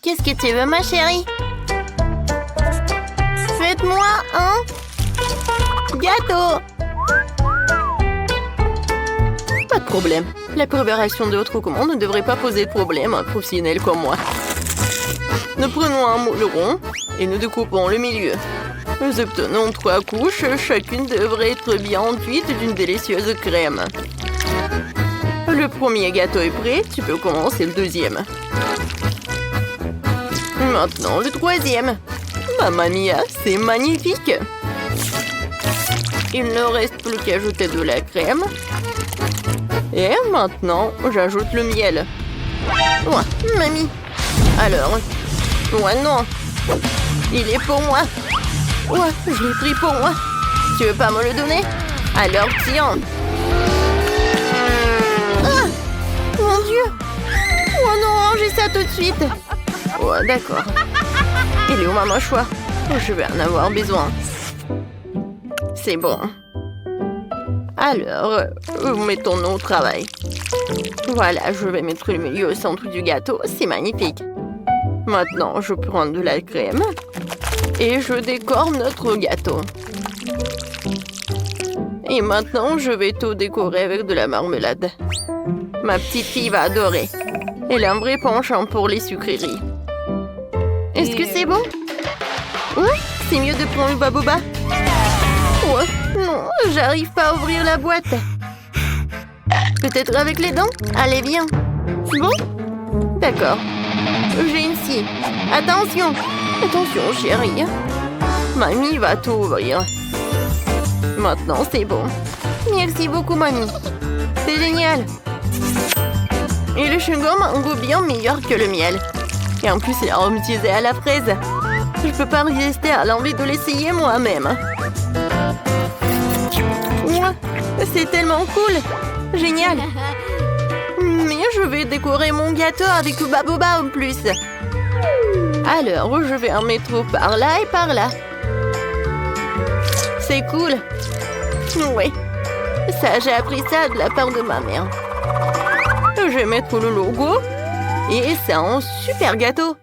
Qu'est-ce que tu veux, ma chérie? Faites-moi un gâteau. Pas de problème. La préparation de votre commande ne devrait pas poser de problème à un professionnel comme moi. Nous prenons un moule rond et nous découpons le milieu. Nous obtenons 3 couches, chacune devrait être bien enduite d'une délicieuse crème. Le premier gâteau est prêt, tu peux commencer le deuxième. Maintenant le troisième. Mamma mia, c'est magnifique! Il ne reste plus qu'à ajouter de la crème. Et maintenant, j'ajoute le miel. Ouais, mamie. Alors, ouais, non. Il est pour moi. Ouais, je l'ai pris pour moi. Tu veux pas me le donner? Alors tiens. Ah! Mon Dieu! Oh non, rangez ça tout de suite. Ouais, d'accord. Il est où ma mâchoire? Je vais en avoir besoin. C'est bon. Alors, mettons-nous au travail. Voilà, je vais mettre le milieu au centre du gâteau. C'est magnifique. Maintenant, je prends de la crème et je décore notre gâteau. Et maintenant, je vais tout décorer avec de la marmelade. Ma petite fille va adorer. Elle a un vrai penchant pour les sucreries. Est-ce que c'est bon? Ouais, c'est mieux de prendre le baboba. Ouais, non, j'arrive pas à ouvrir la boîte. Peut-être avec les dents? Allez, viens. Bon? D'accord. J'ai une scie. Attention. Attention, chérie. Mamie va tout ouvrir. Maintenant, c'est bon. Merci beaucoup, mamie. C'est génial. Et le chewing-gum a un goût bien meilleur que le miel. Et en plus, il est aromatisé à la fraise. Je peux pas résister à l'envie de l'essayer moi-même. Ouais, c'est tellement cool. Génial. Mais je vais décorer mon gâteau avec le baboba en plus. Alors, je vais en mettre par là et par là. C'est cool. Oui. Ça, j'ai appris ça de la part de ma mère. Je vais mettre le logo. Et c'est un super gâteau.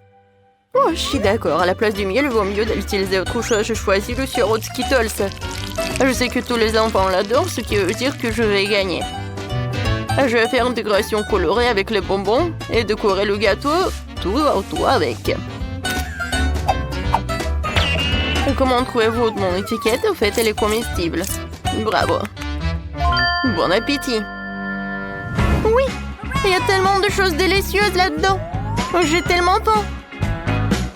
Oh, je suis d'accord. À la place du miel, il vaut mieux d'utiliser autre chose. Je choisis le sirop de Skittles. Je sais que tous les enfants l'adorent, ce qui veut dire que je vais gagner. Je vais faire une décoration colorée avec les bonbons et décorer le gâteau tout autour avec. Comment trouvez-vous mon étiquette? En fait, elle est comestible. Bravo. Bon appétit. Oui, il y a tellement de choses délicieuses là-dedans. J'ai tellement faim.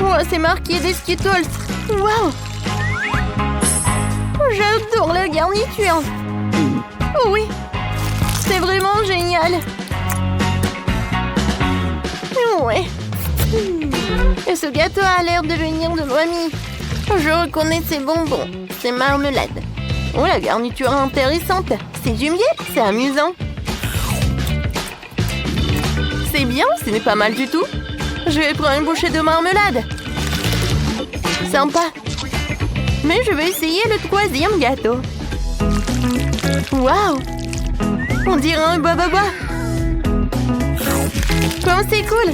Oh, c'est marqué des Skittles. Waouh! J'adore la garniture. Oh oui, c'est vraiment génial. Ouais. Et ce gâteau a l'air de venir de mamie. Je reconnais ces bonbons. C'est marmelade. Oh, la garniture est intéressante. C'est du miel, c'est amusant. C'est bien, ce n'est pas mal du tout. Je vais prendre une bouchée de marmelade. Sympa. Mais je vais essayer le troisième gâteau. Waouh! On dirait un bababa. Comme c'est cool.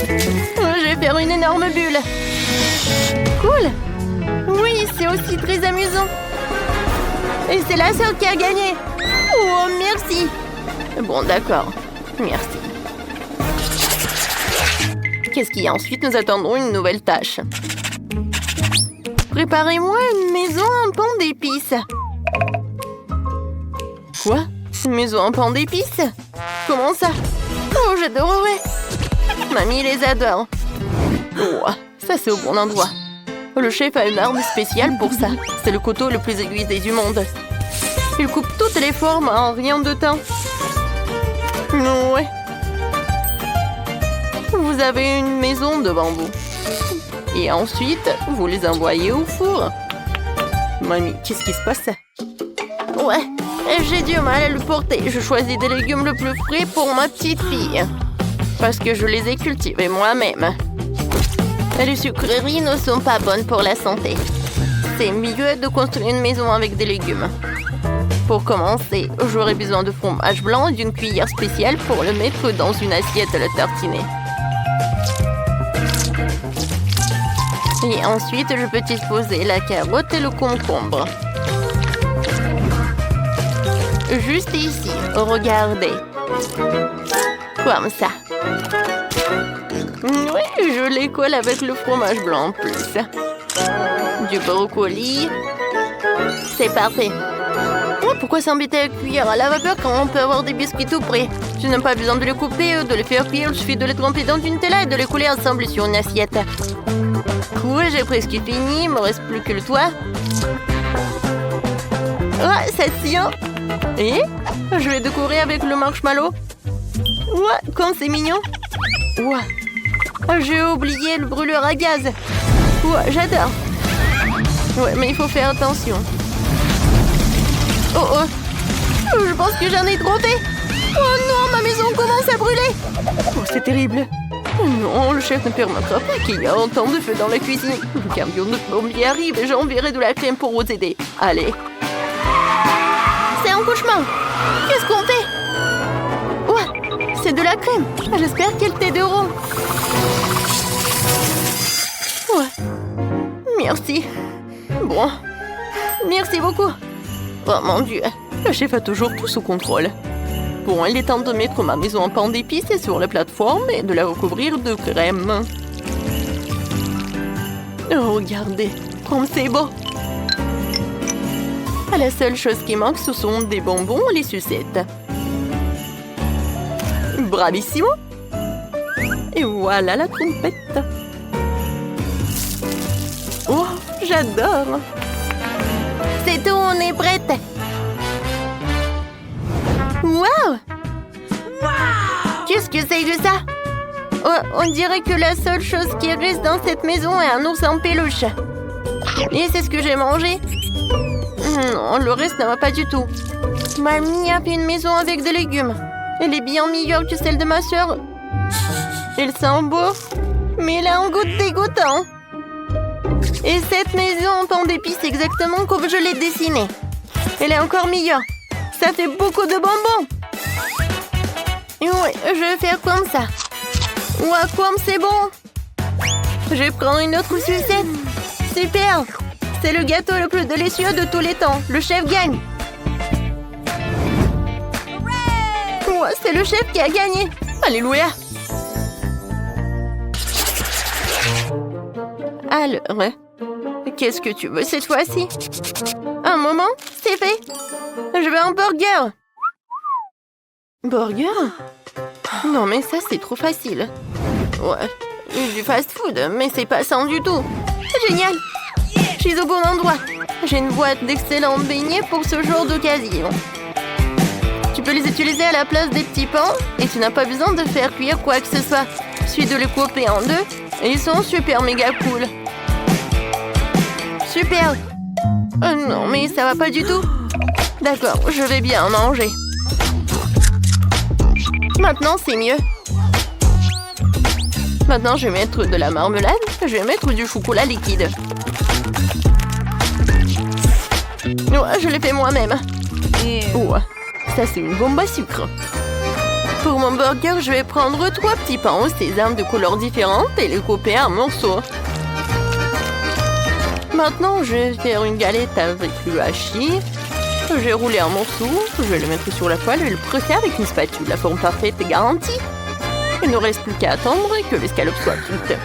Je vais faire une énorme bulle. Cool. Oui, c'est aussi très amusant. Et c'est la seule qui a gagné. Oh, merci. Bon, d'accord. Merci. Qu'est-ce qu'il y a ensuite? Nous attendons une nouvelle tâche. Préparez-moi une maison en pain d'épices. Quoi? Une maison en pain d'épices? Comment ça? Oh, j'adorerais. Mamie les adore. Oh, ça c'est au bon endroit. Le chef a une arme spéciale pour ça. C'est le couteau le plus aiguisé du monde. Il coupe toutes les formes en rien de temps. Ouais. Vous avez une maison devant vous. Et ensuite, vous les envoyez au four. Mamie, qu'est-ce qui se passe? Ouais, j'ai du mal à le porter. Je choisis des légumes le plus frais pour ma petite fille. Parce que je les ai cultivés moi-même. Les sucreries ne sont pas bonnes pour la santé. C'est mieux de construire une maison avec des légumes. Pour commencer, j'aurai besoin de fromage blanc et d'une cuillère spéciale pour le mettre dans une assiette à le tartiner. Et ensuite, je peux disposer la carotte et le concombre. Juste ici, regardez. Comme ça. Oui, je les colle avec le fromage blanc en plus. Du brocoli. C'est parfait. Oh, pourquoi s'embêter à cuire à la vapeur quand on peut avoir des biscuits tout prêts? Je n'ai pas besoin de les couper, de les faire cuire. Il suffit de les tremper dans une Nutella et de les couler ensemble sur une assiette. Cool, j'ai presque fini. Il me reste plus que le toit. Ouais, ça tient. Et je vais décorer avec le marshmallow. Ouais, comme c'est mignon. Ouais. J'ai oublié le brûleur à gaz. Ouais, j'adore. Ouais, mais il faut faire attention. Oh oh. Je pense que j'en ai trop fait. Oh non, ma maison commence à brûler. Oh, c'est terrible. Oh non, le chef ne permettra pas qu'il y ait autant de feu dans la cuisine. Le camion de plombier arrive et j'enverrai de la crème pour vous aider. Allez. C'est un cauchemar. Qu'est-ce qu'on fait? Ouais, c'est de la crème. J'espère qu'elle t'aideront. Ouais. Merci. Bon. Merci beaucoup. Oh mon Dieu. Le chef a toujours tout sous contrôle. Bon, il est temps de mettre ma maison en pain d'épices sur la plateforme et de la recouvrir de crème. Oh, regardez, comme c'est beau. La seule chose qui manque, ce sont des bonbons et les sucettes. Bravissimo. Et voilà la trompette. Oh, j'adore. C'est tout, on est prête. Wow! Qu'est-ce que c'est que ça? Oh, on dirait que la seule chose qui reste dans cette maison est un ours en peluche. Et c'est ce que j'ai mangé? Non, le reste ne va pas du tout. Mamie a fait une maison avec des légumes. Elle est bien meilleure que celle de ma sœur. Elle sent beau, mais elle a un goût dégoûtant. Et cette maison en pain d'épices exactement comme je l'ai dessinée. Elle est encore meilleure. Ça fait beaucoup de bonbons. Oui, je vais faire comme ça. Ouah, comme c'est bon. Je vais prendre une autre sucette. Super. C'est le gâteau le plus délicieux de tous les temps. Le chef gagne. Ouah, c'est le chef qui a gagné. Alléluia. Alors, qu'est-ce que tu veux cette fois-ci? Un moment, c'est fait. Je veux un burger. Burger? Non, mais ça, c'est trop facile. Ouais, du fast-food, mais c'est pas sain du tout. Génial. Je suis au bon endroit. J'ai une boîte d'excellents beignets pour ce genre d'occasion. Tu peux les utiliser à la place des petits pains et tu n'as pas besoin de faire cuire quoi que ce soit. Il suffit de les couper en deux et ils sont super méga cool. Super. Non, mais ça va pas du tout. D'accord, je vais bien manger. Maintenant, c'est mieux. Maintenant, je vais mettre de la marmelade. Je vais mettre du chocolat liquide. Ouais, je l'ai fait moi-même. Ouais, ça, c'est une bombe à sucre. Pour mon burger, je vais prendre 3 petits pains au sésame de couleurs différentes et les couper en morceaux. Maintenant, je vais faire une galette avec le hachis. Je vais rouler un morceau, je vais le mettre sur la poêle et le presser avec une spatule. La forme parfaite est garantie. Il ne reste plus qu'à attendre que l'escalope soit cuite.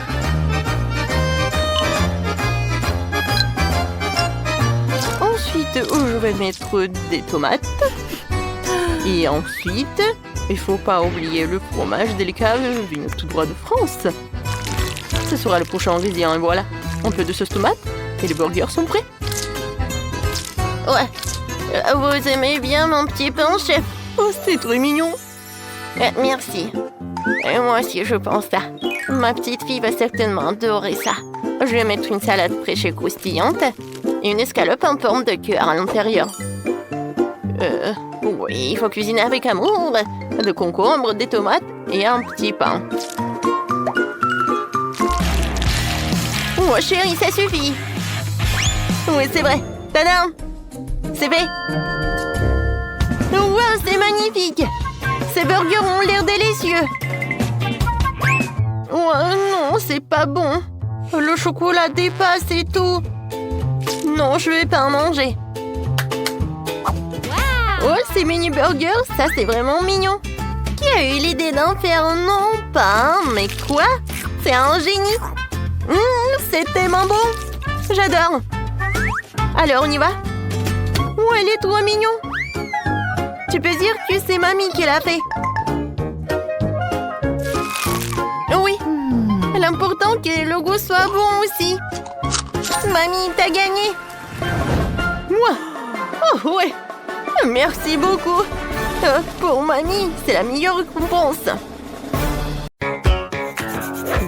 Ensuite, je vais mettre des tomates. Et ensuite, il ne faut pas oublier le fromage délicat venu tout droit de France. Ce sera le prochain ingrédient et voilà. Un peu de sauce tomate et les burgers sont prêts. Ouais. Vous aimez bien mon petit pain, chef? Oh, c'est très mignon. Merci. Et moi aussi, je pense ça. Ma petite fille va certainement adorer ça. Je vais mettre une salade fraîche et croustillante et une escalope en forme de cœur à l'intérieur. Oui, il faut cuisiner avec amour. De concombre, des tomates et un petit pain. Oh, chérie, ça suffit. Oui, c'est vrai. Tadam! C'est fait. Wow, c'est magnifique. Ces burgers ont l'air délicieux. Oh non, c'est pas bon. Le chocolat dépasse et tout. Non, je vais pas en manger. Oh, ces mini burgers, ça c'est vraiment mignon. Qui a eu l'idée d'en faire? Non, pas un, mais quoi? C'est un génie. C'est tellement bon. J'adore. Alors, on y va? Oh, elle est trop mignon. Tu peux dire que c'est mamie qui l'a fait. Oui. L'important que le goût soit bon aussi. Mamie, t'as gagné. Oh, ouais. Merci beaucoup. Pour mamie, c'est la meilleure récompense.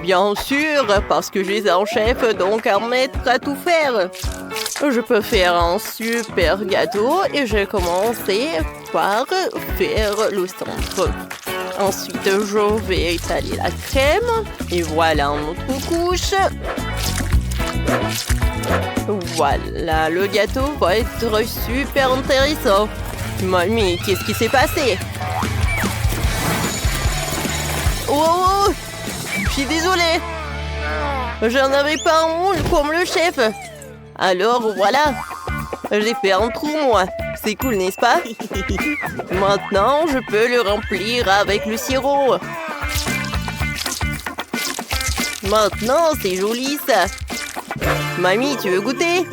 Bien sûr, parce que je suis un chef, donc un maître à tout faire. Je peux faire un super gâteau et je vais commencer par faire le centre. Ensuite, je vais étaler la crème. Et voilà notre couche. Voilà, le gâteau va être super intéressant. Mamie, qu'est-ce qui s'est passé? Oh, je suis désolée. J'en avais pas un moule comme le chef. Alors voilà, j'ai fait un trou moi. C'est cool, n'est-ce pas? Maintenant, je peux le remplir avec le sirop. Maintenant, c'est joli ça. Mamie, tu veux goûter?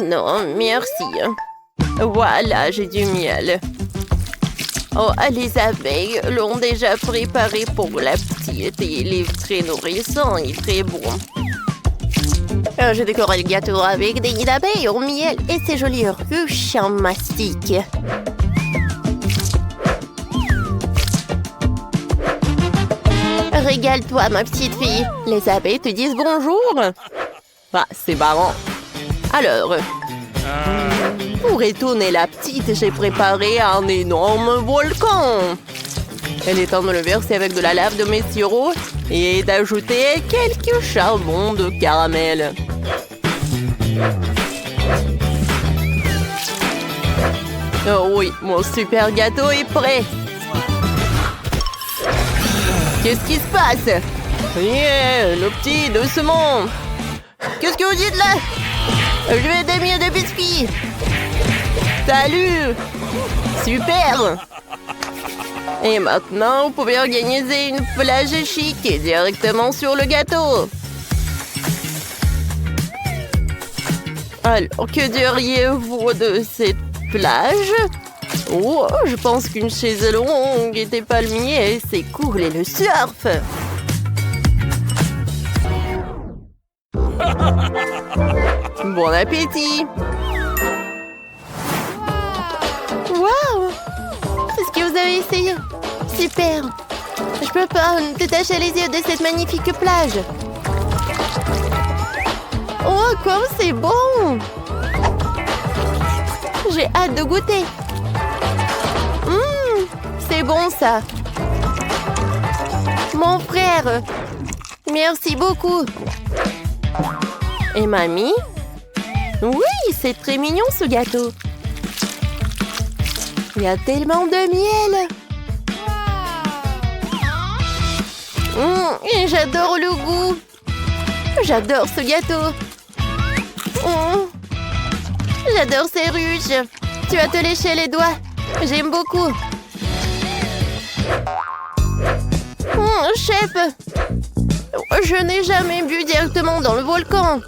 Non, merci. Voilà, j'ai du miel. Oh, les abeilles l'ont déjà préparé pour la petite et il est très nourrissant et très bon. J'ai décoré le gâteau avec des nids d'abeilles au miel et ces jolies ruches en mastic. Régale-toi, ma petite fille. Les abeilles te disent bonjour. Ah, c'est marrant. Alors, pour étonner la petite, j'ai préparé un énorme volcan. Elle est temps de le verser avec de la lave de mes sirops et d'ajouter quelques charbons de caramel. Oh oui, mon super gâteau est prêt. Qu'est-ce qui se passe? Yeah, le petit, doucement. Qu'est-ce que vous dites là? Je vais des miettes de biscuits. Salut. Super. Et maintenant, vous pouvez organiser une plage chic directement sur le gâteau. Alors, que diriez-vous de cette plage? Oh, je pense qu'une chaise longue et des palmiers, c'est cool et le surf. Bon appétit. Waouh! Est-ce que vous avez essayé? Super! Je peux pas détacher les yeux de cette magnifique plage. Oh, comme c'est bon! J'ai hâte de goûter. C'est bon ça. Mon frère, merci beaucoup. Et mamie? Oui, c'est très mignon ce gâteau. Il y a tellement de miel. Et j'adore le goût. J'adore ce gâteau. J'adore ces ruches. Tu vas te lécher les doigts. J'aime beaucoup. Chef, je n'ai jamais bu directement dans le volcan.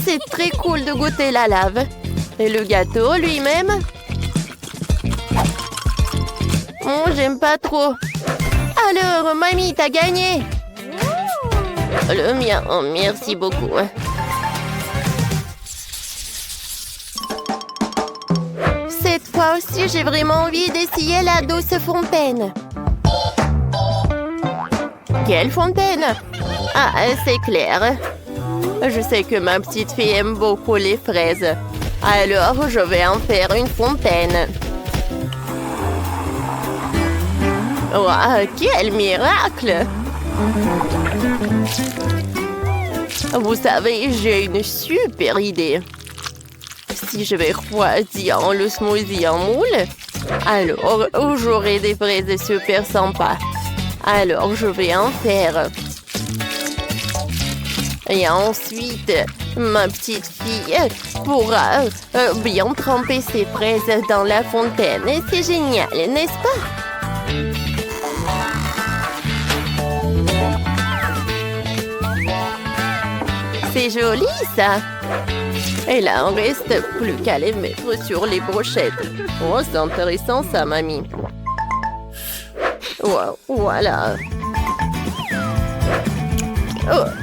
C'est très cool de goûter la lave. Et le gâteau lui-même. J'aime pas trop. Alors, mamie, t'as gagné. Le mien, merci beaucoup. Cette fois aussi, j'ai vraiment envie d'essayer la douce fontaine. Quelle fontaine? Ah, c'est clair. Je sais que ma petite fille aime beaucoup les fraises. Alors, je vais en faire une fontaine. Wow, quel miracle! Vous savez, j'ai une super idée. Si je vais refroidir le smoothie en moule, Alors, j'aurai des fraises super sympas. Alors, je vais en faire. Et ensuite, ma petite fille pourra bien tremper ses fraises dans la fontaine. Et c'est génial, n'est-ce pas? C'est joli, ça. Et là, on reste plus qu'à les mettre sur les brochettes. Oh, c'est intéressant, ça, mamie. Wow, voilà.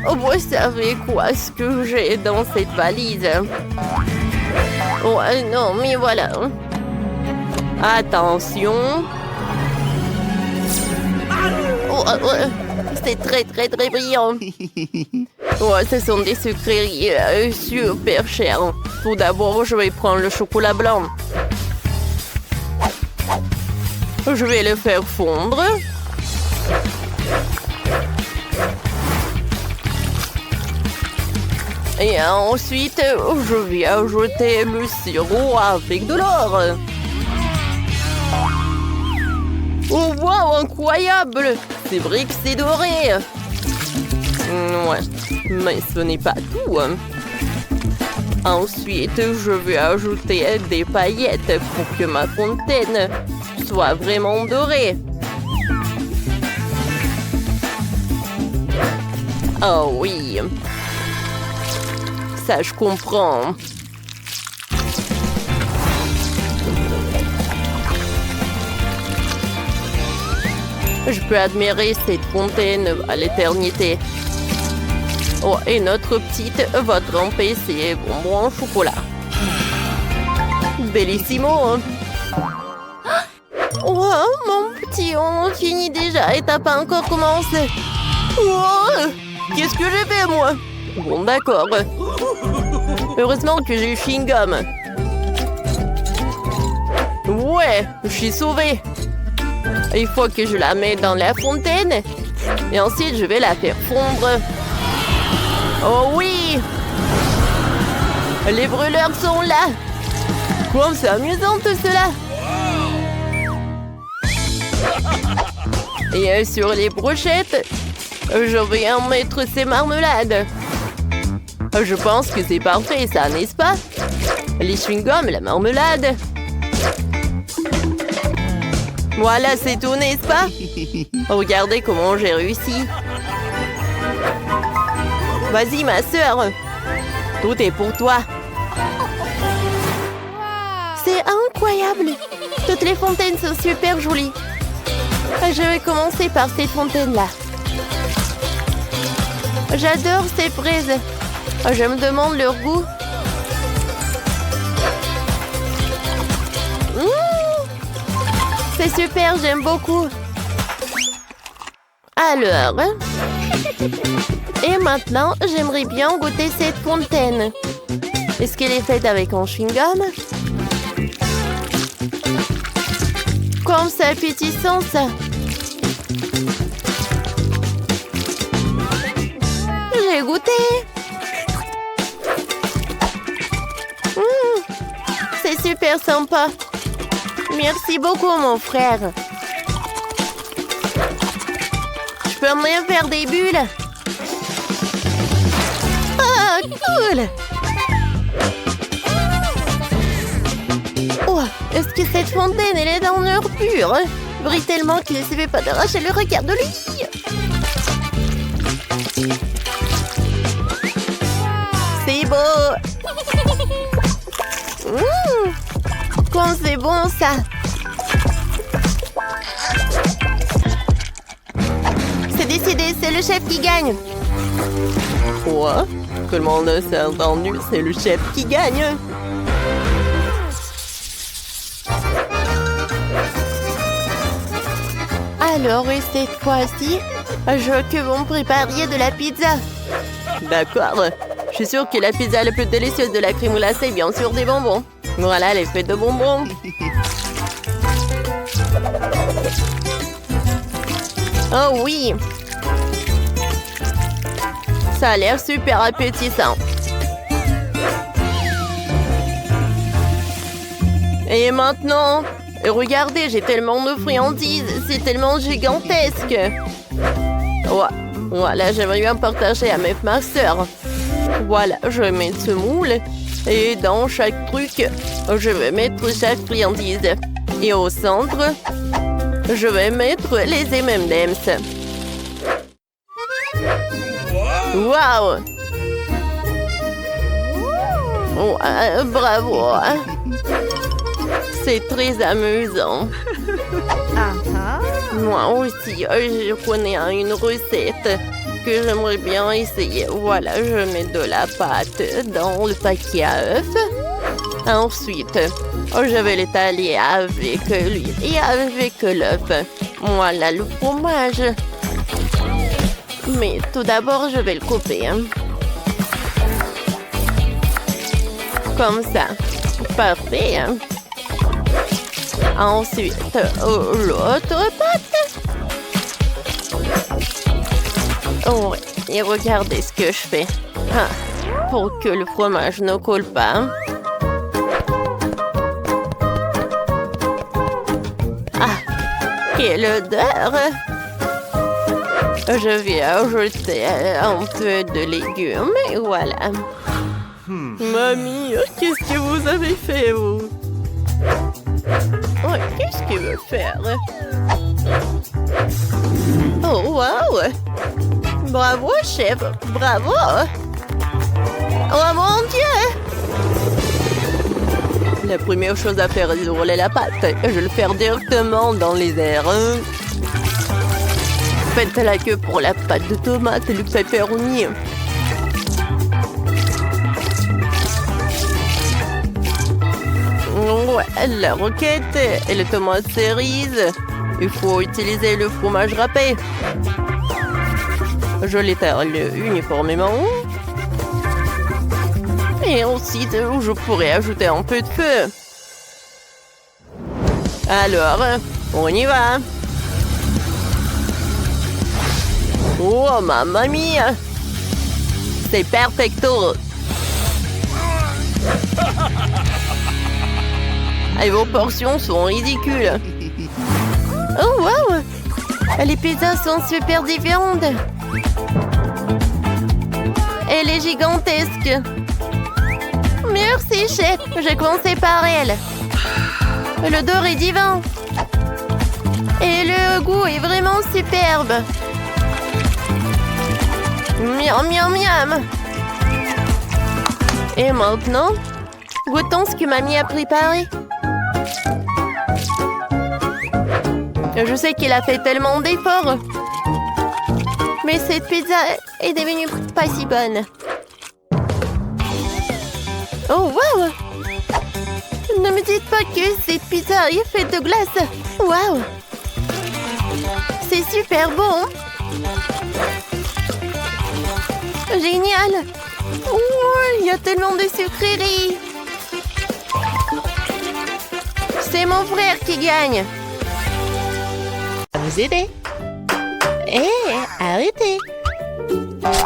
Vous savez quoi ce que j'ai dans cette valise? Ouais, non, mais voilà. Attention. C'est très, très, très brillant. Ce sont des sucreries super chères. Tout d'abord, je vais prendre le chocolat blanc. Je vais le faire fondre. Et ensuite, je vais ajouter le sirop avec de l'or. Oh, wow, incroyable! C'est vrai que c'est doré. Ouais, mais ce n'est pas tout. Ensuite, je vais ajouter des paillettes pour que ma fontaine soit vraiment dorée. Oh oui. Ça, je comprends. Je peux admirer cette fontaine à l'éternité. Oh, et notre petite va tremper ses bonbons en chocolat. Bellissimo, hein? Oh, mon petit, on finit déjà et t'as pas encore commencé. Oh, qu'est-ce que j'ai fait, moi? Bon, d'accord. Heureusement que j'ai eu chewing-gum. Ouais, je suis sauvée. Il faut que je la mette dans la fontaine. Et ensuite, je vais la faire fondre. Oh oui! Les brûleurs sont là. Comme c'est amusant tout cela. Et sur les brochettes, je vais en mettre ces marmelades. Je pense que c'est parfait, ça, n'est-ce pas? Les chewing-gums, la marmelade. Voilà, c'est tout, n'est-ce pas? Regardez comment j'ai réussi. Vas-y, ma sœur. Tout est pour toi. C'est incroyable. Toutes les fontaines sont super jolies. Je vais commencer par ces fontaines-là. J'adore ces fraises. Je me demande leur goût. C'est super, j'aime beaucoup. Alors, et maintenant, j'aimerais bien goûter cette fontaine. Est-ce qu'elle est faite avec un chewing-gum? Comme c'est appétissant, ça. J'ai goûté. C'est super sympa. Merci beaucoup, mon frère. Je peux même faire des bulles. Ah, cool. Oh, est-ce que cette fontaine, elle est en or pur? Brille tellement qu'il ne se fait pas d'arracher le regard de lui. C'est beau. Comme c'est bon, ça. C'est décidé, c'est le chef qui gagne. Quoi? Tout le monde s'est entendu, c'est le chef qui gagne. Alors, et cette fois-ci, je veux que vous me prépariez de la pizza. D'accord. Je suis sûre que la pizza la plus délicieuse de la crème glacée est bien sûr des bonbons. Voilà, elle est faite de bonbons. Oh oui! Ça a l'air super appétissant. Et maintenant, Et regardez, j'ai tellement de friandises. C'est tellement gigantesque. Ouais. Voilà, j'aimerais bien partager avec ma soeur. Voilà, je vais mettre ce moule. Et dans chaque truc, je vais mettre chaque friandise. Et au centre, je vais mettre les M&M's. Waouh! Bravo! C'est très amusant. Moi aussi, je connais une recette que j'aimerais bien essayer. Voilà, je mets de la pâte dans le paquet à œufs. Ensuite, je vais l'étaler avec l'huile et avec l'œuf. Voilà le fromage. Mais tout d'abord, je vais le couper. Comme ça. Parfait. Ensuite, l'autre pâte. Oh, et regardez ce que je fais. Pour que le fromage ne colle pas. Quelle odeur! Je vais ajouter un peu de légumes et voilà. Mamie, qu'est-ce que vous avez fait, vous? Qu'est-ce qu'il veut faire? Oh, wow! Bravo, chef! Bravo! Oh, mon Dieu! La première chose à faire est de rouler la pâte. Je vais le faire directement dans les airs. Faites la queue pour la pâte de tomate et le pepperoni. Ouais, la roquette et les tomates cerises. Il faut utiliser le fromage râpé. Je l'étale uniformément. Et ensuite, je pourrais ajouter un peu de feu. Alors, on y va. Oh, mamma mia! C'est perfecto! Et vos portions sont ridicules. Oh, wow! Les pizzas sont super différentes. Elle est gigantesque. Merci, chef. J'ai commencé par elle. L'odeur est divin. Et le goût est vraiment superbe. Miam, miam, miam. Et maintenant, goûtons ce que mamie a préparé. Je sais qu'il a fait tellement d'efforts. Mais cette pizza est devenue pas si bonne. Oh, wow! Ne me dites pas que cette pizza est faite de glace. Wow! C'est super bon. Génial! Oh, il y a tellement de sucreries. C'est mon frère qui gagne. Vous aider. Hé, arrêtez.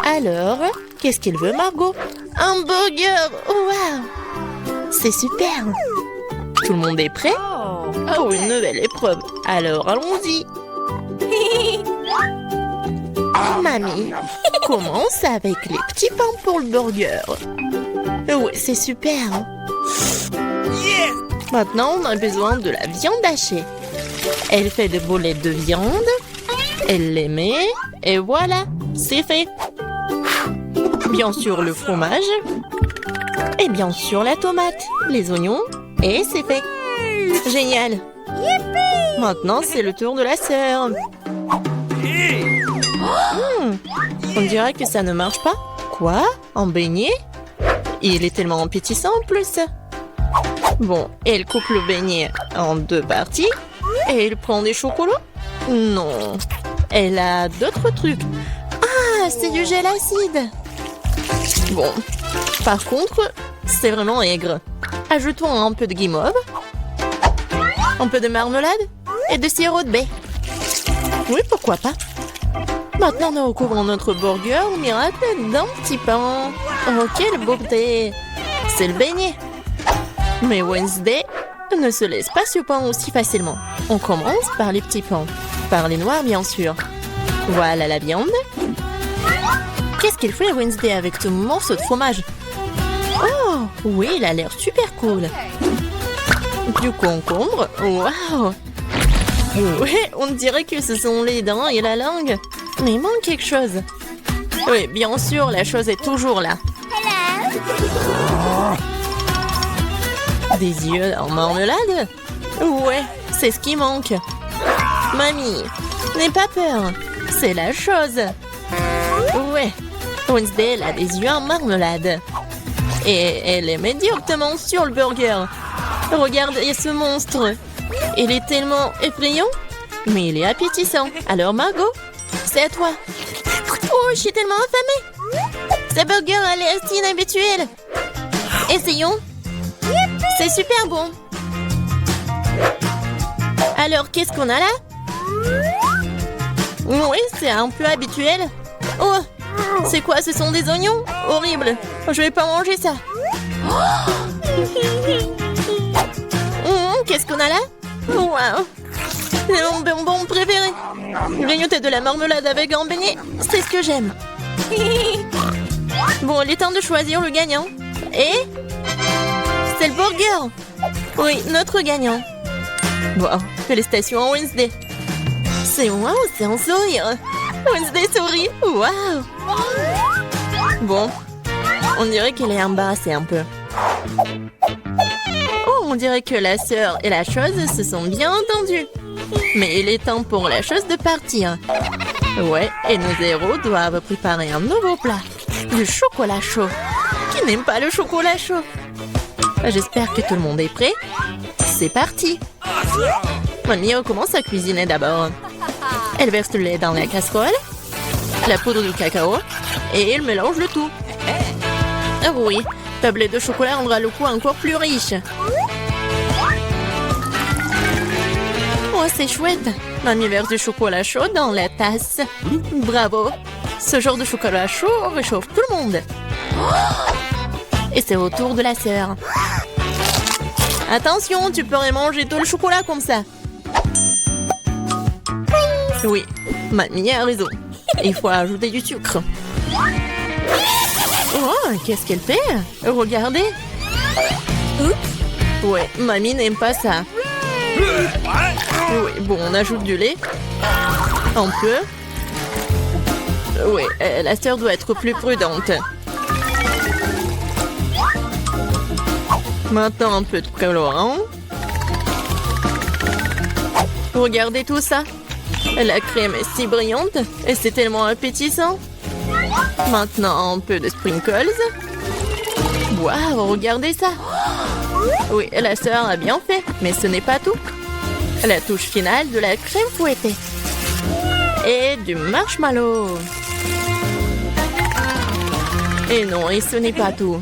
Alors, qu'est-ce qu'il veut, Margot? Un burger! Wow! C'est super. Tout le monde est prêt? Oh, une nouvelle épreuve. Alors, allons-y. Mamie, commence avec les petits pains pour le burger. Oui, c'est super. Maintenant, on a besoin de la viande hachée. Elle fait des boulettes de viande. Elle les met. Et voilà, c'est fait. Bien sûr, le fromage. Et bien sûr, la tomate, les oignons. Et c'est fait. Génial. Maintenant, c'est le tour de la sœur. On dirait que ça ne marche pas. Quoi? Un beignet? Il est tellement appétissant en plus. Bon, elle coupe le beignet en 2 parties. Et elle prend des chocolats? Non. Elle a d'autres trucs. Ah, c'est du gel acide. Bon, par contre, c'est vraiment aigre. Ajoutons un peu de guimauve, un peu de marmelade et de sirop de baie. Oui, pourquoi pas. Maintenant, nous recouvrons notre burger au miracle d'un petit pain. Oh, quelle beauté! C'est le beignet. Mais Wednesday, ne se laisse pas surprendre aussi facilement. On commence par les petits pans. Par les noirs, bien sûr. Voilà la viande. Qu'est-ce qu'il fait Wednesday avec ce morceau de fromage? Oh, oui, il a l'air super cool. Du concombre. Waouh! Ouais, on dirait que ce sont les dents et la langue. Mais il manque quelque chose. Oui, bien sûr, la chose est toujours là. Des yeux en marmelade? Ouais, c'est ce qui manque. Mamie, n'aie pas peur. C'est la chose. Ouais, Wednesday elle a des yeux en marmelade. Et elle est médiocrement sur le burger. Regardez ce monstre. Il est tellement effrayant, mais il est appétissant. Alors Margot, c'est à toi. Oh, je suis tellement affamée. Ce burger a l'air si inhabituel. Essayons. C'est super bon. Alors, qu'est-ce qu'on a là? Oui, c'est un peu habituel. Oh, c'est quoi? Ce sont des oignons? Horrible. Je vais pas manger ça. Qu'est-ce qu'on a là? Waouh! C'est mon bonbon préféré. Grignoter de la marmelade avec un beignet, c'est ce que j'aime. Bon, il est temps de choisir le gagnant. Et c'est le burger. Oui, notre gagnant. Wow, félicitations à Wednesday. C'est waouh, c'est un sourire. Wednesday sourit. Waouh. Bon, on dirait qu'elle est embarrassée un peu. Oh, on dirait que la sœur et la chose se sont bien entendues. Mais il est temps pour la chose de partir. Ouais, et nos héros doivent préparer un nouveau plat. Du chocolat chaud. Qui n'aime pas le chocolat chaud? J'espère que tout le monde est prêt. C'est parti. Mamie commence à cuisiner d'abord. Elle verse le lait dans la casserole, la poudre de cacao, et elle mélange le tout. Ah oui, tablette de chocolat rendra le goût encore plus riche. Oh, c'est chouette. Mamie verse du chocolat chaud dans la tasse. Bravo. Ce genre de chocolat chaud réchauffe tout le monde. Et c'est au tour de la sœur. Attention, tu pourrais manger tout le chocolat comme ça. Oui, mamie a raison. Il faut ajouter du sucre. Oh, qu'est-ce qu'elle fait? Regardez. Ouais, mamie n'aime pas ça. Oui, bon, on ajoute du lait. Un peu. Oui, la sœur doit être plus prudente. Maintenant, un peu de colorant. Regardez tout ça. La crème est si brillante et c'est tellement appétissant. Maintenant, un peu de sprinkles. Waouh, regardez ça. Oui, la sœur a bien fait, mais ce n'est pas tout. La touche finale de la crème fouettée. Et du marshmallow. Et non, et ce n'est pas tout.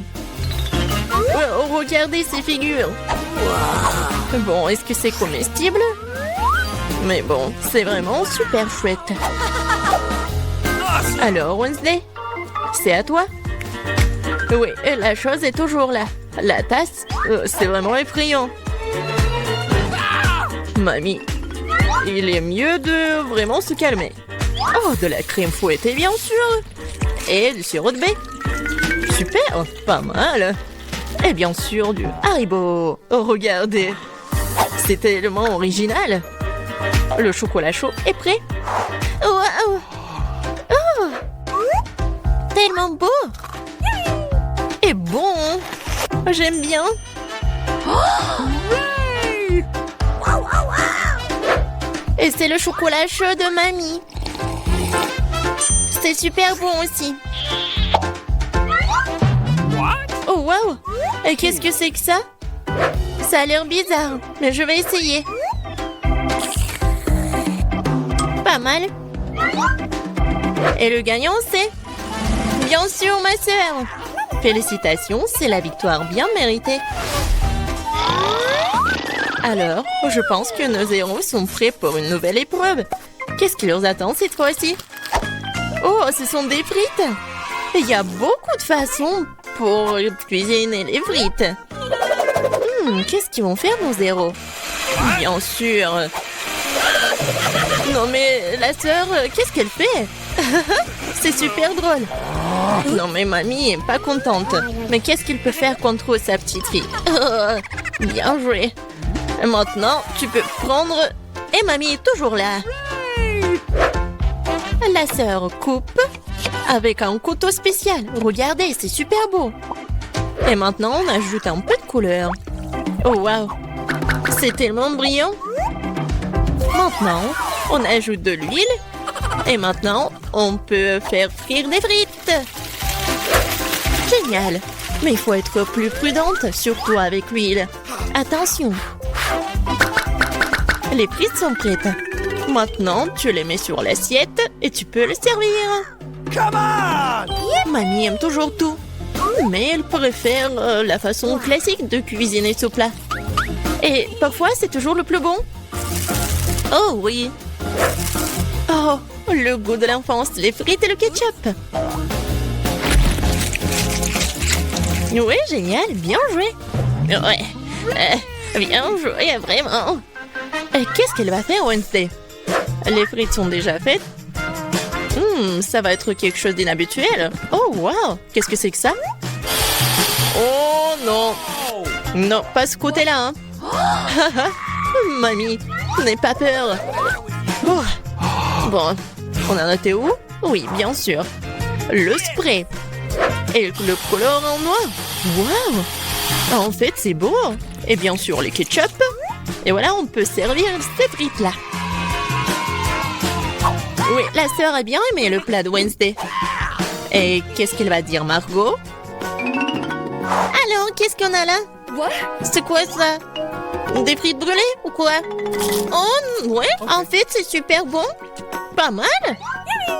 Oh, regardez ces figures. Bon, est-ce que c'est comestible? Mais bon, c'est vraiment super chouette. Alors, Wednesday, c'est à toi. Oui, la chose est toujours là. La tasse, c'est vraiment effrayant. Mamie, il est mieux de vraiment se calmer. Oh, de la crème fouettée, bien sûr. Et du sirop de baie. Super, pas mal. Et bien sûr, du Haribo. Oh, regardez. C'est tellement original. Le chocolat chaud est prêt. Wow. Oh, tellement beau. Et bon. J'aime bien. Et c'est le chocolat chaud de mamie. C'est super bon aussi. Oh, wow. Et qu'est-ce que c'est que ça? Ça a l'air bizarre, mais je vais essayer. Pas mal. Et le gagnant, c'est... Bien sûr, ma sœur. Félicitations, c'est la victoire bien méritée. Alors, je pense que nos héros sont prêts pour une nouvelle épreuve. Qu'est-ce qui leur attend cette fois-ci? Oh, ce sont des frites. Il y a beaucoup de façons pour cuisiner les frites. Qu'est-ce qu'ils vont faire nos héros? Bien sûr. Non mais la sœur, qu'est-ce qu'elle fait? C'est super drôle. Non mais mamie est pas contente. Mais qu'est-ce qu'il peut faire contre sa petite fille? Bien joué. Maintenant, tu peux prendre... Et mamie est toujours là. La sœur coupe avec un couteau spécial. Regardez, c'est super beau. Et maintenant, on ajoute un peu de couleur. Oh waouh, c'est tellement brillant. Maintenant, on ajoute de l'huile. Et maintenant, on peut faire frire des frites. Génial. Mais il faut être plus prudente, surtout avec l'huile. Attention. Les frites sont prêtes. Maintenant, tu les mets sur l'assiette et tu peux les servir. Come on! Mamie aime toujours tout. Mais elle préfère la façon classique de cuisiner ce plat. Et parfois, c'est toujours le plus bon. Oh oui. Oh, le goût de l'enfance, les frites et le ketchup. Oui, génial, bien joué. Ouais, bien joué, vraiment. Qu'est-ce qu'elle va faire, Wednesday? Les frites sont déjà faites. Ça va être quelque chose d'inhabituel. Oh, wow, qu'est-ce que c'est que ça? Oh non. Non, pas ce côté-là. Hein. Mamie, n'aie pas peur. Oh. Bon, on en était où? Oui, bien sûr. Le spray. Et le color en noir. Waouh! En fait, c'est beau. Et bien sûr, les ketchup. Et voilà, on peut servir ces frites-là. Oui, la sœur a bien aimé le plat de Wednesday. Et qu'est-ce qu'elle va dire, Margot? Alors, qu'est-ce qu'on a là? C'est quoi ça? Des frites brûlées ou quoi? Oh, ouais, en fait, c'est super bon. Pas mal.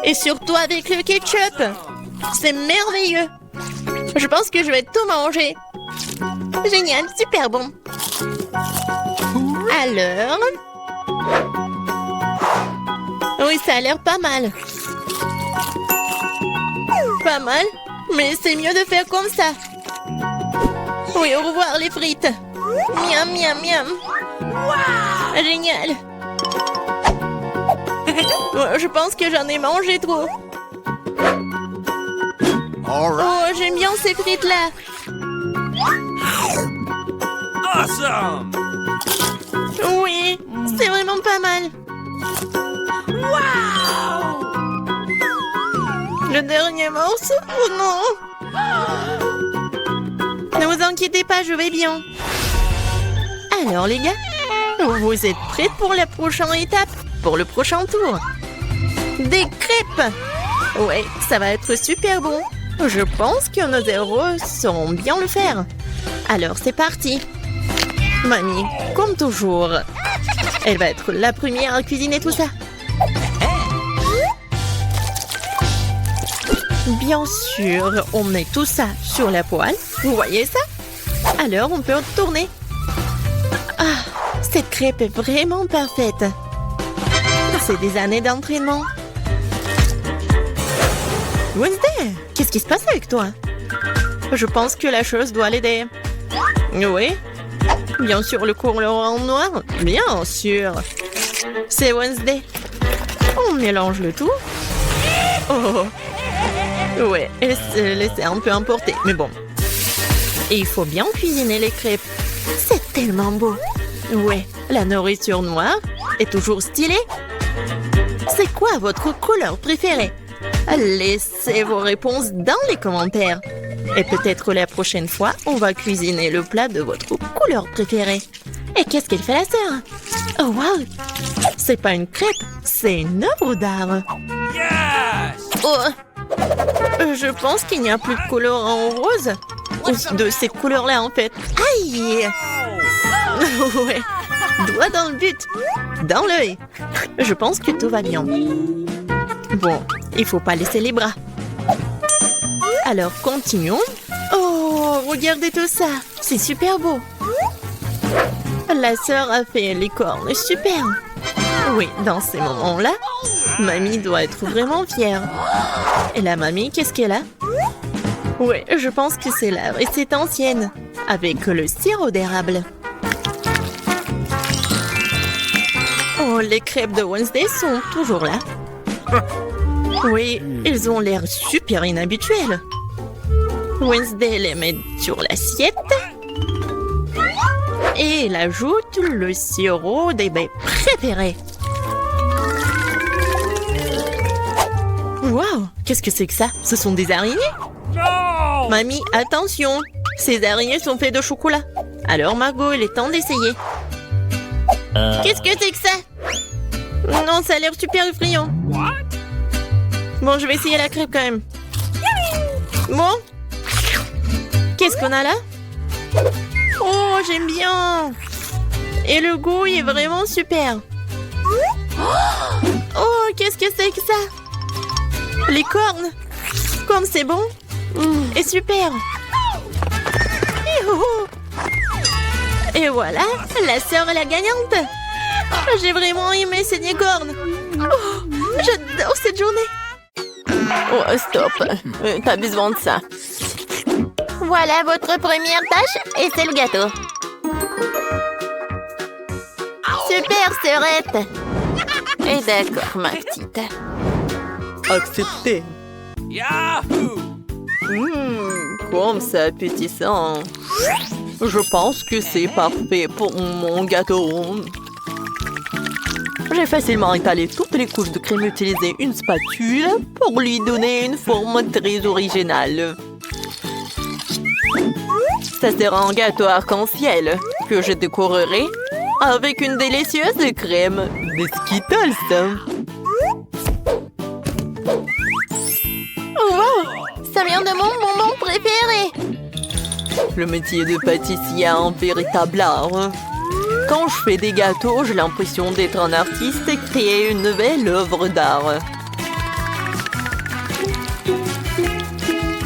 Et surtout avec le ketchup. C'est merveilleux. Je pense que je vais tout manger. Génial, super bon. Alors... Oui, ça a l'air pas mal. Pas mal, mais c'est mieux de faire comme ça. Oui, au revoir les frites. Miam, miam, miam. Wow! Génial. Je pense que j'en ai mangé trop. Oh, j'aime bien ces frites-là. Awesome! Oui, c'est vraiment pas mal. Wow! Le dernier morceau? Oh non! Ne vous inquiétez pas, je vais bien. Alors les gars, vous êtes prêts pour la prochaine étape? Pour le prochain tour? Des crêpes! Ouais, ça va être super bon. Je pense que nos héros sauront bien le faire. Alors c'est parti. Mamie, comme toujours, elle va être la première à cuisiner tout ça. Bien sûr, on met tout ça sur la poêle. Vous voyez ça? Alors, on peut tourner. Ah, cette crêpe est vraiment parfaite. C'est des années d'entraînement. Wednesday, qu'est-ce qui se passe avec toi? Je pense que la chose doit l'aider. Oui? Bien sûr, le couleur en noir? Bien sûr. C'est Wednesday. On mélange le tout. Oh! Ouais, elle s'est laissée un peu emporter, mais bon. Et il faut bien cuisiner les crêpes. C'est tellement beau. Ouais, la nourriture noire est toujours stylée. C'est quoi votre couleur préférée? Laissez vos réponses dans les commentaires. Et peut-être la prochaine fois, on va cuisiner le plat de votre couleur préférée. Et qu'est-ce qu'elle fait la sœur? Oh wow! C'est pas une crêpe, c'est une œuvre d'art. Yes! Oh! Je pense qu'il n'y a plus de couleur en rose. Ou de cette couleur-là, en fait. Aïe! Ouais. Doigt dans le but. Dans l'œil. Je pense que tout va bien. Bon, il faut pas laisser les bras. Alors, continuons. Oh, regardez tout ça. C'est super beau. La sœur a fait les cornes. Super. Oui, dans ces moments-là, mamie doit être vraiment fière. Et la mamie, qu'est-ce qu'elle a? Oui, je pense que c'est là. Et c'est ancienne. Avec le sirop d'érable. Oh, les crêpes de Wednesday sont toujours là. Oui, ils ont l'air super inhabituels. Wednesday les met sur l'assiette. Et il ajoute le sirop des baies préférées. Waouh, qu'est-ce que c'est que ça? Ce sont des araignées? No! Mamie, attention! Ces araignées sont faites de chocolat. Alors Margot, il est temps d'essayer. Qu'est-ce que c'est que ça? Non, ça a l'air super effrayant. What? Bon, je vais essayer la crêpe quand même. Bon. Qu'est-ce qu'on a là? Oh, j'aime bien. Et le goût est vraiment super. Oh, qu'est-ce que c'est que ça? Les cornes. Comme c'est bon. Et super. Youhou. Et voilà, la sœur est la gagnante. J'ai vraiment aimé ces cornes. Oh, j'adore cette journée. Oh, stop. T'as besoin de ça. Voilà votre première tâche et c'est le gâteau. Super, sœurette. Et d'accord, ma petite. Accepté. Yahoo! Comme c'est appétissant. Je pense que c'est parfait pour mon gâteau. J'ai facilement étalé toutes les couches de crème et utilisé une spatule pour lui donner une forme très originale. Ça sera un gâteau arc-en-ciel que je décorerai avec une délicieuse crème de Skittles. Wow! Ça vient de mon bonbon préféré! Le métier de pâtissier a un véritable art. Quand je fais des gâteaux, j'ai l'impression d'être un artiste et créer une nouvelle œuvre d'art.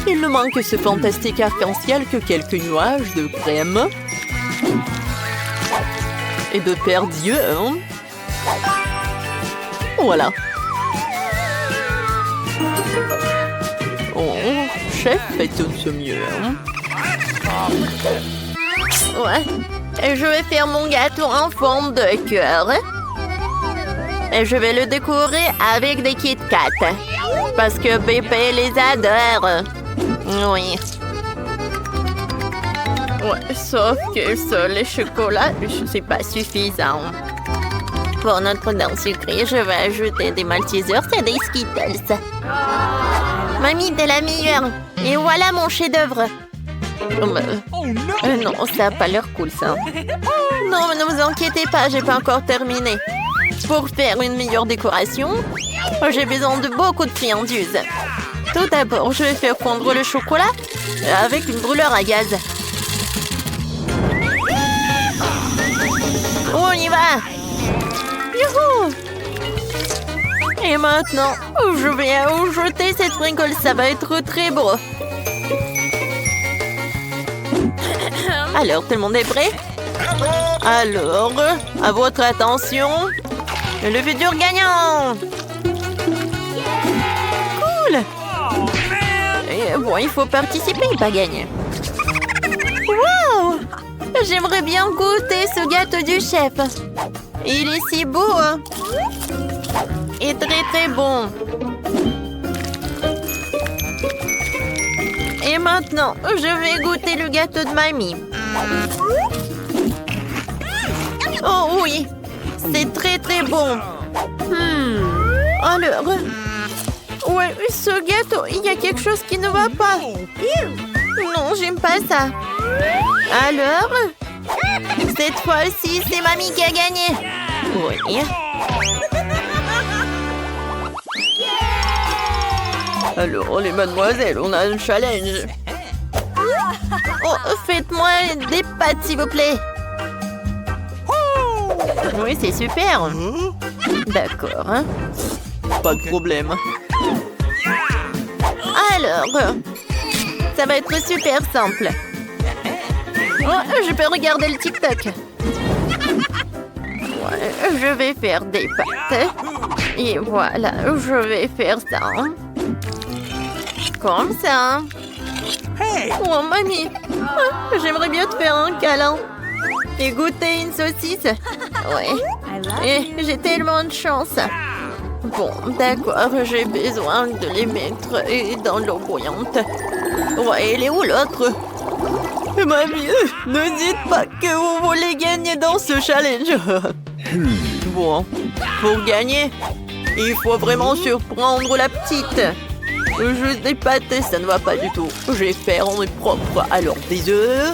Il ne manque que ce fantastique arc-en-ciel que quelques nuages de crème et de paires d'yeux. Voilà. Oh, chef, fait tout ce mieux. Ouais. Et je vais faire mon gâteau en forme de cœur. Et je vais le décorer avec des Kit Kat. Parce que bébé les adore. Oui. Ouais, sauf que ça, le chocolat, c'est pas suffisant. Pour notre dent sucrée, je vais ajouter des Maltesers et des Skittles. Mamie, t'es la meilleure. Et voilà mon chef-d'œuvre. Oh no! Non, ça n'a pas l'air cool, ça. Non, mais ne vous inquiétez pas, j'ai pas encore terminé. Pour faire une meilleure décoration, j'ai besoin de beaucoup de friandises. Tout d'abord, je vais faire fondre le chocolat avec une brûleur à gaz. On y va! Youhou! Et maintenant, je vais ajouter cette sprinkle, ça va être très beau. Alors, tout le monde est prêt? Alors, à votre attention, le futur gagnant! Cool! Oh man! Et bon, il faut participer, pas gagner. Wow! J'aimerais bien goûter ce gâteau du chef. Il est si beau, hein? Et très très bon. Et maintenant, je vais goûter le gâteau de mamie. Oh oui, c'est très très bon. Alors, ouais, ce gâteau, il y a quelque chose qui ne va pas. Non, j'aime pas ça. Alors, cette fois-ci, c'est mamie qui a gagné. Oui. Alors, les mademoiselles, on a un challenge. Oh, faites-moi des pâtes, s'il vous plaît. Oui, c'est super. D'accord. Hein? Pas de problème. Alors, ça va être super simple. Oh, je peux regarder le TikTok. Ouais, je vais faire des pâtes. Et voilà, je vais faire ça. Comme ça. Oh, mamie. J'aimerais bien te faire un câlin. Et goûter une saucisse. Ouais. Et j'ai tellement de chance. Bon, d'accord, j'ai besoin de les mettre dans l'eau bouillante. Ouais, elle est où l'autre? Mamie, ne dites pas que vous voulez gagner dans ce challenge. Bon, pour gagner, il faut vraiment surprendre la petite. Juste des pâtes, ça ne va pas du tout. Je vais faire en propre. Alors, des œufs.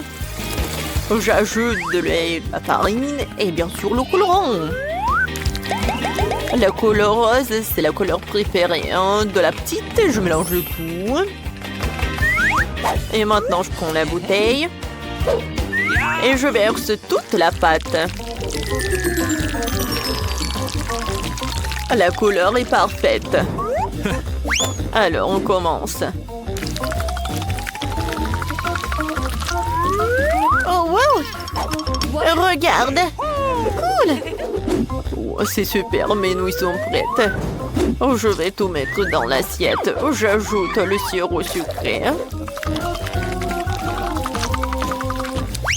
J'ajoute de lait, de la farine et bien sûr le colorant. La couleur rose, c'est la couleur préférée de la petite. Je mélange le tout. Et maintenant, je prends la bouteille. Et je verse toute la pâte. La couleur est parfaite. Alors, on commence. Oh, wow! Regarde! Cool! Oh, c'est super, mes nouilles sont prêtes. Oh, je vais tout mettre dans l'assiette. Oh, j'ajoute le sirop sucré.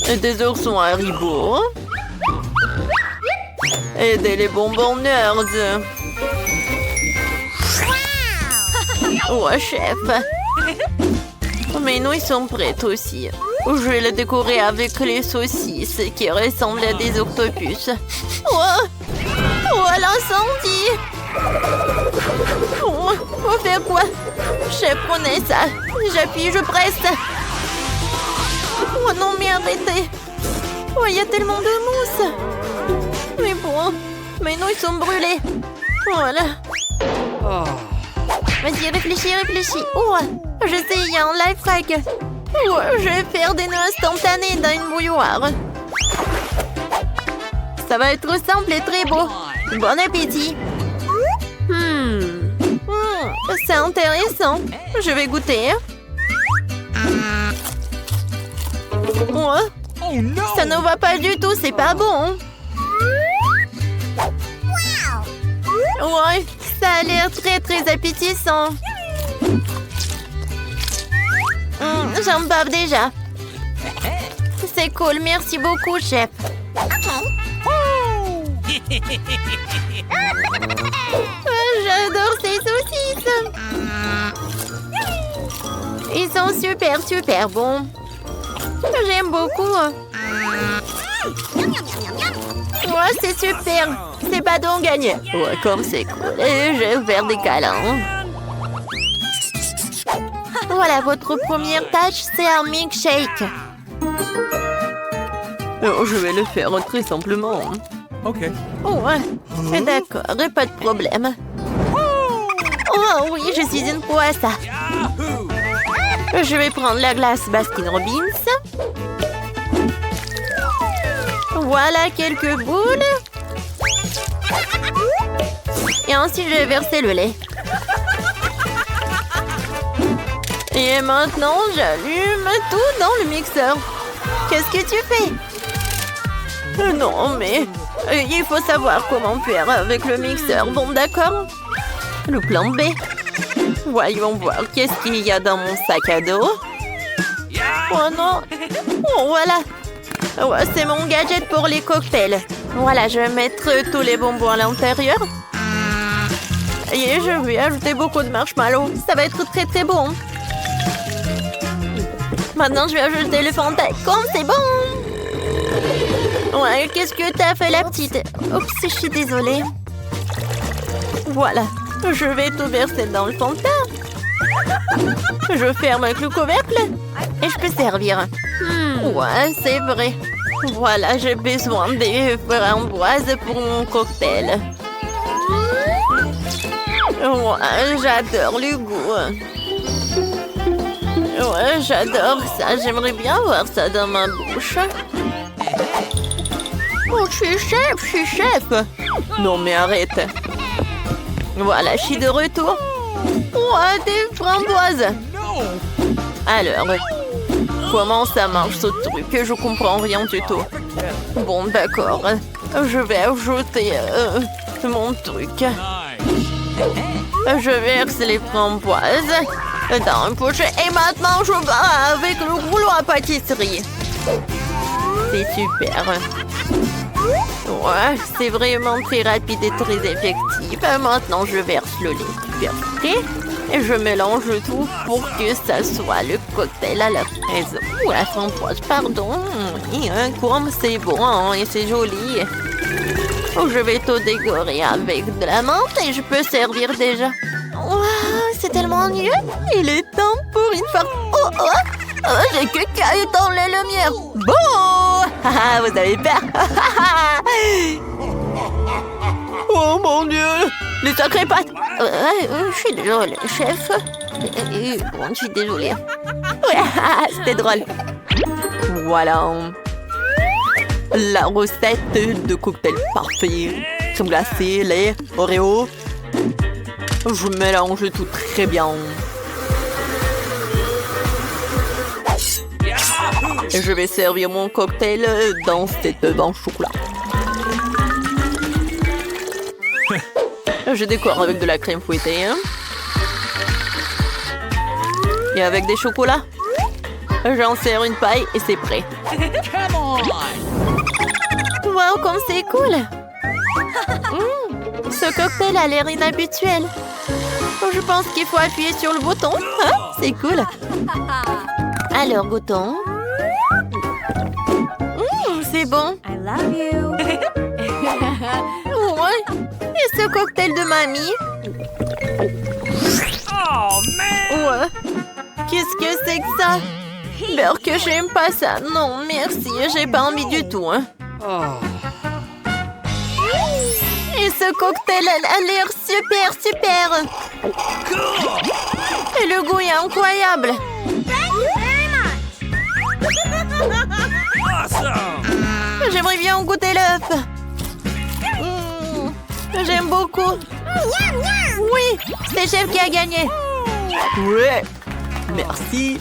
Et des oursons Haribo. Et des bonbons Nerds. Oh, chef! Mes nouilles sont prêtes aussi. Je vais les décorer avec les saucisses qui ressemblent à des octopus. Oh, oh l'incendie! Oh, faut faire quoi? Chef, prenez ça. J'appuie, je presse. Oh non, mais arrêtez. Oh, il y a tellement de mousse. Mais bon, mes nouilles sont brûlées. Voilà. Vas-y, réfléchis. Oh, je sais, il y a un life hack. Oh, je vais faire des nœuds instantanés dans une bouilloire. Ça va être simple et très beau. Bon appétit. C'est intéressant. Je vais goûter. Oh, ça ne va pas du tout, c'est pas bon. Ouais, ça a l'air très très appétissant. J'en bave déjà. C'est cool, merci beaucoup, chef. J'adore ces saucisses. Ils sont super, super bons. J'aime beaucoup. Ouais, c'est super. C'est pas donc gagné. Ouais, comme c'est cool. Et je vais faire des câlins. Voilà, votre première tâche, c'est un milkshake. Oh, je vais le faire très simplement. Ok. Oh, ouais. D'accord, pas de problème. Oh oui, je suis une pro à ça. Je vais prendre la glace Baskin Robbins. Voilà quelques boules. Et ensuite, je vais verser le lait. Et maintenant, j'allume tout dans le mixeur. Qu'est-ce que tu fais? Non, mais il faut savoir comment faire avec le mixeur. Bon, d'accord. Le plan B. Voyons voir qu'est-ce qu'il y a dans mon sac à dos. Oh non. Oh, voilà. Ouais, c'est mon gadget pour les cocktails. Voilà, je vais mettre tous les bonbons à l'intérieur. Et je vais ajouter beaucoup de marshmallows. Ça va être très très bon. Maintenant, je vais ajouter le Fanta. Comme c'est bon. Ouais, qu'est-ce que t'as fait, la petite? Oups, je suis désolée. Voilà. Je vais tout verser dans le Fanta. Je ferme avec le couvercle. Et je peux servir. Ouais, c'est vrai. Voilà, j'ai besoin des framboises pour mon cocktail. Ouais, j'adore le goût. Ouais, j'adore ça. J'aimerais bien voir ça dans ma bouche. Oh, je suis chef. Non, mais arrête. Voilà, je suis de retour. Ouais, des framboises. Alors, comment ça marche ce truc? Je comprends rien du tout. Bon, d'accord. Je vais ajouter mon truc. Je verse les framboises dans un poche. Et maintenant, je vais avec le rouleau à pâtisserie. C'est super. Ouais, c'est vraiment très rapide et très effectif. Maintenant, je verse le lait super frais et je mélange tout pour que ça soit le cocktail à la fraise ou à la framboise, pardon. Et comme c'est bon et c'est joli. Je vais tout décorer avec de la menthe et je peux servir déjà. Waouh, c'est tellement mieux. Il est temps pour une farce. J'ai que caillé dans les lumières. Bon, vous avez peur. Oh mon Dieu, les sacrées pattes. Je suis désolée, chef. Bon, je suis désolée. Ouais, c'était drôle. Voilà. La recette de cocktail parfait. Crème glacée, lait, Oreo. Je mélange tout très bien. Et je vais servir mon cocktail dans cette banque au chocolat. Je décore avec de la crème fouettée. Et avec des chocolats. J'en sers une paille et c'est prêt. Come on! Wow, comme c'est cool! Ce cocktail a l'air inhabituel. Je pense qu'il faut appuyer sur le bouton. C'est cool. Alors, goûtons. C'est bon. I love you. Ouais. Et ce cocktail de mamie? Oh man! Ouais. Qu'est-ce que c'est que ça? Beurre que j'aime pas ça. Non, merci. J'ai pas envie du tout. Et ce cocktail a l'air super. Et le goût est incroyable. Awesome! J'aimerais bien goûter l'œuf. J'aime beaucoup. Oui, c'est chef qui a gagné. Ouais, merci.